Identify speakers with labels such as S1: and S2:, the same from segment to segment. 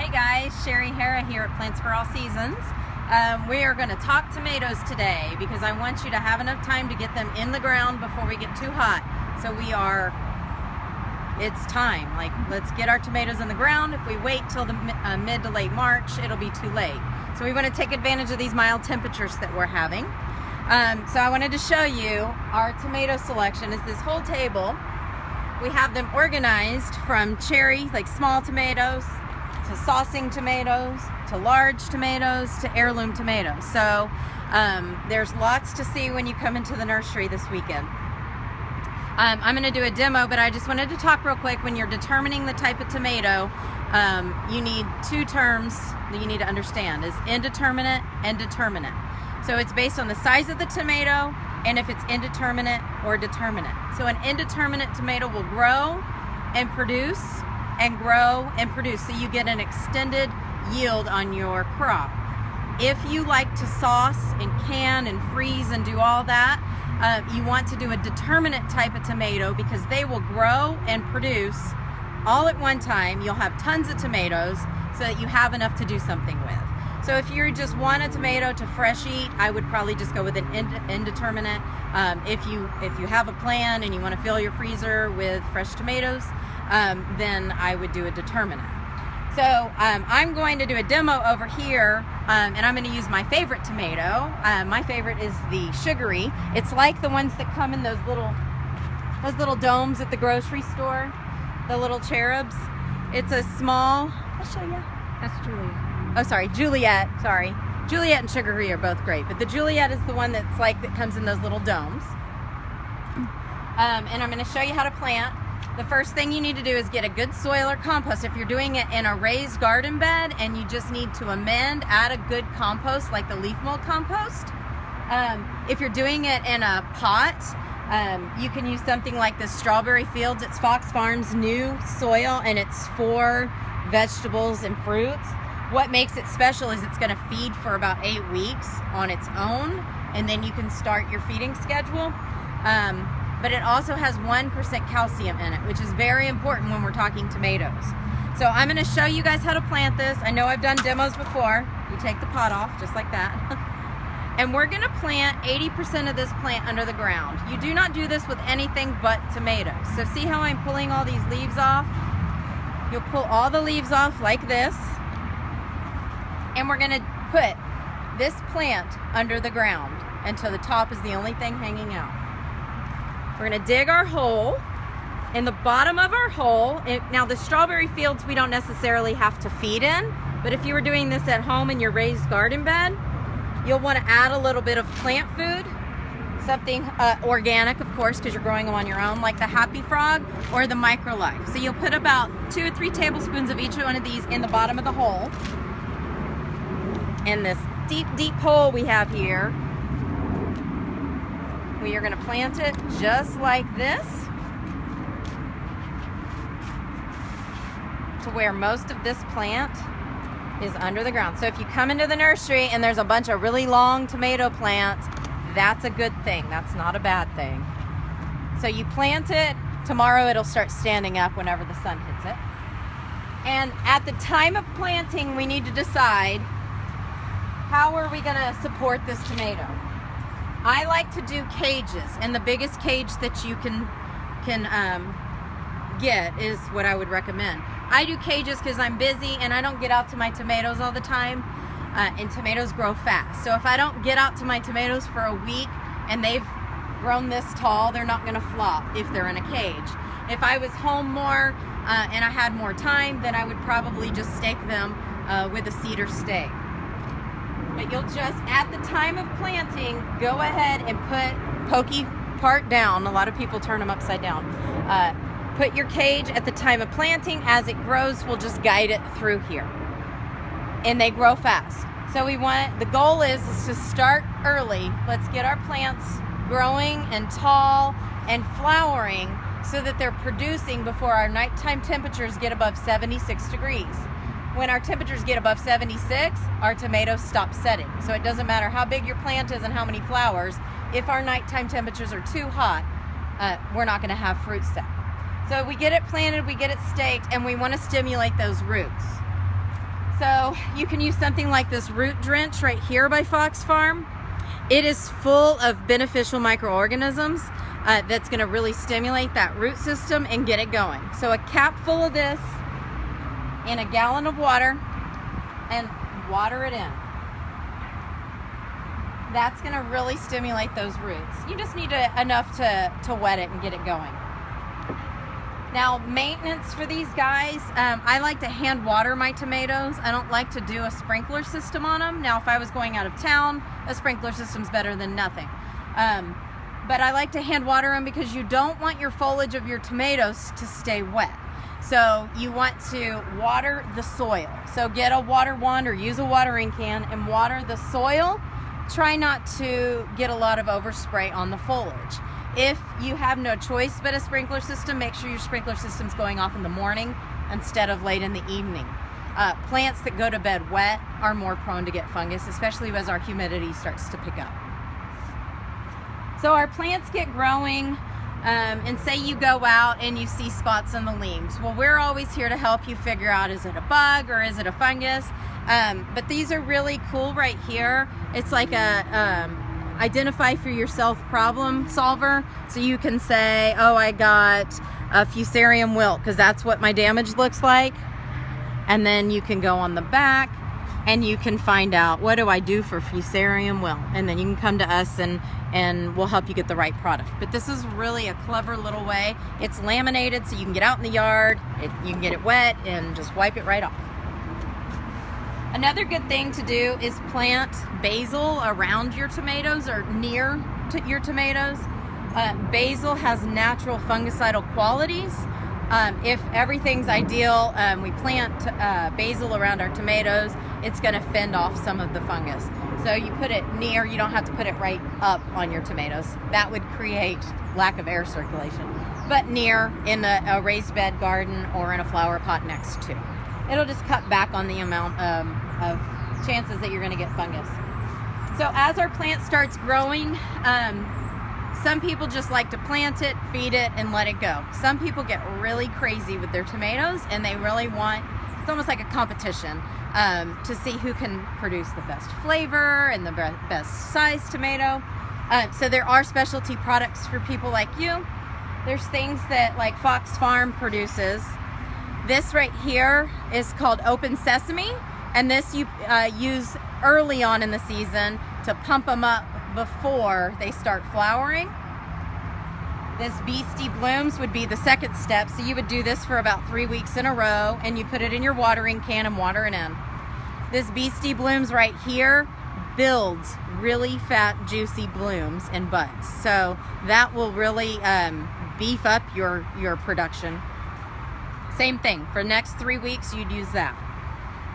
S1: Hey guys, Sherri, Harrah here at Plants for All Seasons. We are going to talk tomatoes today because I want you to have enough time to get them in the ground before we get too hot. So it's time. Let's get our tomatoes in the ground. If we wait till the mid to late March, it'll be too late. So we want to take advantage of these mild temperatures that we're having. So I wanted to show you our tomato selection. Is this whole table. We have them organized from cherry, like small tomatoes, to saucing tomatoes, to large tomatoes, to heirloom tomatoes. So there's lots to see when you come into the nursery this weekend. I'm going to do a demo, but I just wanted to talk real quick. When you're determining the type of tomato, you need two terms that you need to understand, is indeterminate and determinate. So it's based on the size of the tomato and if it's indeterminate or determinate. So an indeterminate tomato will grow and produce and grow and produce, so you get an extended yield on your crop. If you like to sauce and can and freeze and do all that, you want to do a determinate type of tomato because they will grow and produce all at one time. You'll have tons of tomatoes so that you have enough to do something with. So if you just want a tomato to fresh eat, I would probably just go with an indeterminate. If you have a plan and you want to fill your freezer with fresh tomatoes, then I would do a determinate. So I'm going to do a demo over here, and I'm going to use my favorite tomato. My favorite is the sugary. It's like the ones that come in those little domes at the grocery store, the little cherubs. It's a small, I'll show you. That's Juliet. Oh, sorry, Juliet, sorry. Juliet and sugary are both great, but the Juliet is the one that comes in those little domes. And I'm going to show you how to plant. The first thing you need to do is get a good soil or compost. If you're doing it in a raised garden bed and you just need to add a good compost like the leaf mold compost. If you're doing it in a pot, you can use something like the Strawberry Fields. It's Fox Farms' new soil, and it's for vegetables and fruits. What makes it special is it's going to feed for about 8 weeks on its own, and then you can start your feeding schedule. But it also has 1% calcium in it, which is very important when we're talking tomatoes. So I'm going to show you guys how to plant this. I know I've done demos before. You take the pot off just like that. And we're going to plant 80% of this plant under the ground. You do not do this with anything but tomatoes. So see how I'm pulling all these leaves off? You'll pull all the leaves off like this. And we're going to put this plant under the ground until the top is the only thing hanging out. We're going to dig our hole. In the bottom of our hole, now the Strawberry Fields we don't necessarily have to feed in, but if you were doing this at home in your raised garden bed, you'll want to add a little bit of plant food, something organic, of course, because you're growing them on your own, like the Happy Frog or the Micro Life. So you'll put about 2 or 3 tablespoons of each one of these in the bottom of the hole. In this deep, deep hole we have here, we are going to plant it just like this to where most of this plant is under the ground. So if you come into the nursery and there's a bunch of really long tomato plants, that's a good thing. That's not a bad thing. So you plant it. Tomorrow it'll start standing up whenever the sun hits it. And at the time of planting, we need to decide, how are we going to support this tomato? I like to do cages, and the biggest cage that you can get is what I would recommend. I do cages because I'm busy and I don't get out to my tomatoes all the time, and tomatoes grow fast. So if I don't get out to my tomatoes for a week and they've grown this tall, they're not going to flop if they're in a cage. If I was home more and I had more time, then I would probably just stake them with a cedar stake. But you'll just, at the time of planting, go ahead and put pokey part down. A lot of people turn them upside down. Put your cage at the time of planting. As it grows, we'll just guide it through here. And they grow fast. So the goal is to start early. Let's get our plants growing and tall and flowering so that they're producing before our nighttime temperatures get above 76 degrees. When our temperatures get above 76, our tomatoes stop setting. So it doesn't matter how big your plant is and how many flowers. If our nighttime temperatures are too hot, we're not going to have fruit set. So we get it planted, we get it staked, and we want to stimulate those roots. So you can use something like this root drench right here by Fox Farm. It is full of beneficial microorganisms that's going to really stimulate that root system and get it going. So a cap full of this in a gallon of water and water it in. That's going to really stimulate those roots. You just need enough to wet it and get it going. Now, maintenance for these guys, I like to hand water my tomatoes. I don't like to do a sprinkler system on them. Now, if I was going out of town, a sprinkler system's better than nothing. But I like to hand water them because you don't want your foliage of your tomatoes to stay wet. So you want to water the soil. So get a water wand or use a watering can and water the soil. Try not to get a lot of overspray on the foliage. If you have no choice but a sprinkler system, make sure your sprinkler system's going off in the morning instead of late in the evening. Plants that go to bed wet are more prone to get fungus, especially as our humidity starts to pick up. So our plants get growing, and say you go out and you see spots on the leaves. Well, we're always here to help you figure out, is it a bug or is it a fungus? But these are really cool right here. It's like a identify for yourself problem solver. So you can say, oh, I got a fusarium wilt because that's what my damage looks like. And then you can go on the back and you can find out, what do I do for fusarium wilt? And then you can come to us and we'll help you get the right product. But this is really a clever little way. It's laminated so you can get out in the yard, you can get it wet and just wipe it right off. Another good thing to do is plant basil around your tomatoes or near to your tomatoes. Basil has natural fungicidal qualities. If everything's ideal, we plant basil around our tomatoes, it's going to fend off some of the fungus. So you put it near, you don't have to put it right up on your tomatoes. That would create lack of air circulation. But near in a raised bed garden or in a flower pot next to. It'll just cut back on the amount of chances that you're going to get fungus. So as our plant starts growing, some people just like to plant it, feed it, and let it go. Some people get really crazy with their tomatoes and they really want, it's almost like a competition to see who can produce the best flavor and the best size tomato. So there are specialty products for people like you. There's things that like Fox Farm produces. This right here is called Open Sesame, and this you use early on in the season to pump them up before they start flowering. This Beastie Blooms would be the second step, so you would do this for about 3 weeks in a row, and you put it in your watering can and water it in. This Beastie Blooms right here builds really fat, juicy blooms and buds, so that will really beef up your production. Same thing, for next 3 weeks you'd use that.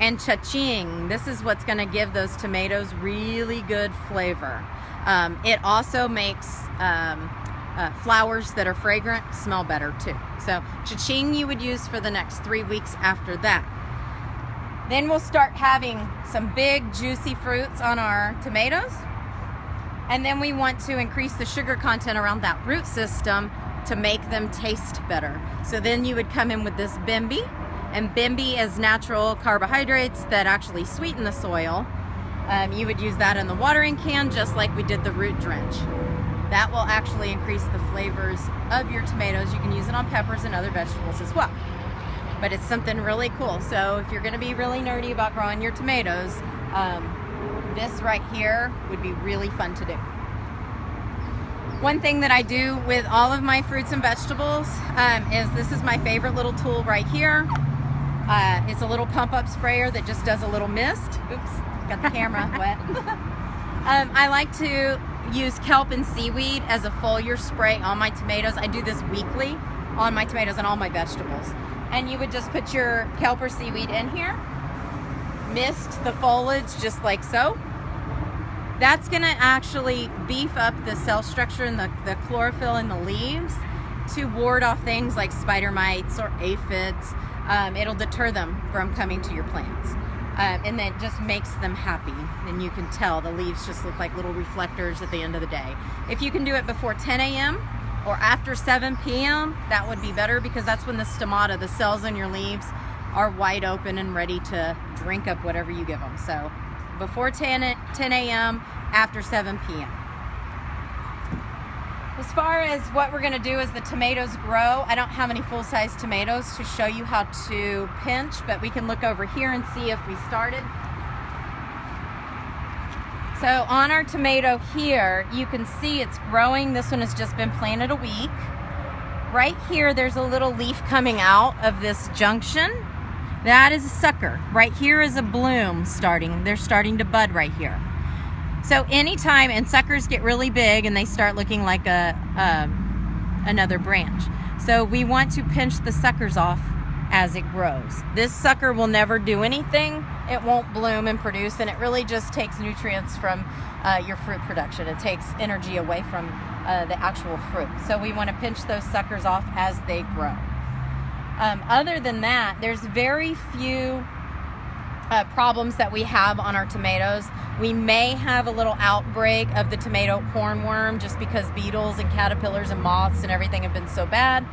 S1: And cha-ching, this is what's gonna give those tomatoes really good flavor. It also makes flowers that are fragrant smell better too. So cha-ching you would use for the next 3 weeks after that. Then we'll start having some big juicy fruits on our tomatoes. And then we want to increase the sugar content around that root system to make them taste better. So then you would come in with this bimby, and bimby is natural carbohydrates that actually sweeten the soil. You would use that in the watering can just like we did the root drench. That will actually increase the flavors of your tomatoes. You can use it on peppers and other vegetables as well. But it's something really cool. So if you're gonna be really nerdy about growing your tomatoes, this right here would be really fun to do. One thing that I do with all of my fruits and vegetables is this is my favorite little tool right here. It's a little pump up sprayer that just does a little mist. Oops, got the camera wet. I like to use kelp and seaweed as a foliar spray on my tomatoes. I do this weekly on my tomatoes and all my vegetables. And you would just put your kelp or seaweed in here, mist the foliage just like so. That's gonna actually beef up the cell structure and the chlorophyll in the leaves to ward off things like spider mites or aphids. It'll deter them from coming to your plants. And then just makes them happy. And you can tell the leaves just look like little reflectors at the end of the day. If you can do it before 10 a.m. or after 7 p.m., that would be better because that's when the stomata, the cells in your leaves, are wide open and ready to drink up whatever you give them. So before 10 a.m., after 7 p.m. As far as what we're gonna do as the tomatoes grow, I don't have any full-size tomatoes to show you how to pinch, but we can look over here and see if we started. So on our tomato here, you can see it's growing. This one has just been planted a week. Right here, there's a little leaf coming out of this junction. That is a sucker. Right here is a bloom starting. They're starting to bud right here. So anytime, and suckers get really big and they start looking like another branch. So we want to pinch the suckers off as it grows. This sucker will never do anything. It won't bloom and produce, and it really just takes nutrients from your fruit production. It takes energy away from the actual fruit. So we want to pinch those suckers off as they grow. Other than that, there's very few problems that we have on our tomatoes. We may have a little outbreak of the tomato cornworm just because beetles and caterpillars and moths and everything have been so bad.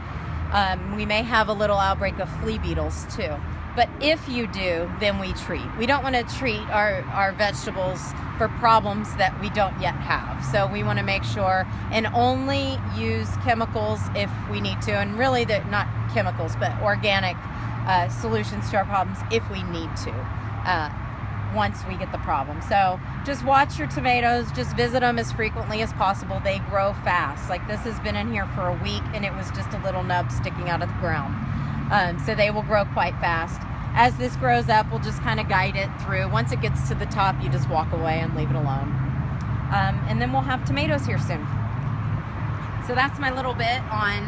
S1: We may have a little outbreak of flea beetles too. But if you do, then we treat. We don't want to treat our vegetables for problems that we don't yet have. So we want to make sure and only use chemicals if we need to, and really they're not chemicals, but organic solutions to our problems if we need to. Once we get the problem. So just watch your tomatoes, just visit them as frequently as possible. They grow fast. Like this has been in here for a week and it was just a little nub sticking out of the ground. So they will grow quite fast. As this grows up, we'll just kind of guide it through. Once it gets to the top, you just walk away and leave it alone. And then we'll have tomatoes here soon. So that's my little bit on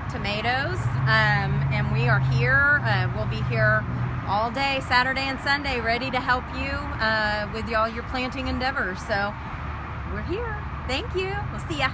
S1: tomatoes. And we are here. We'll be here all day, Saturday and Sunday, ready to help you with all your planting endeavors. So we're here. Thank you. We'll see ya.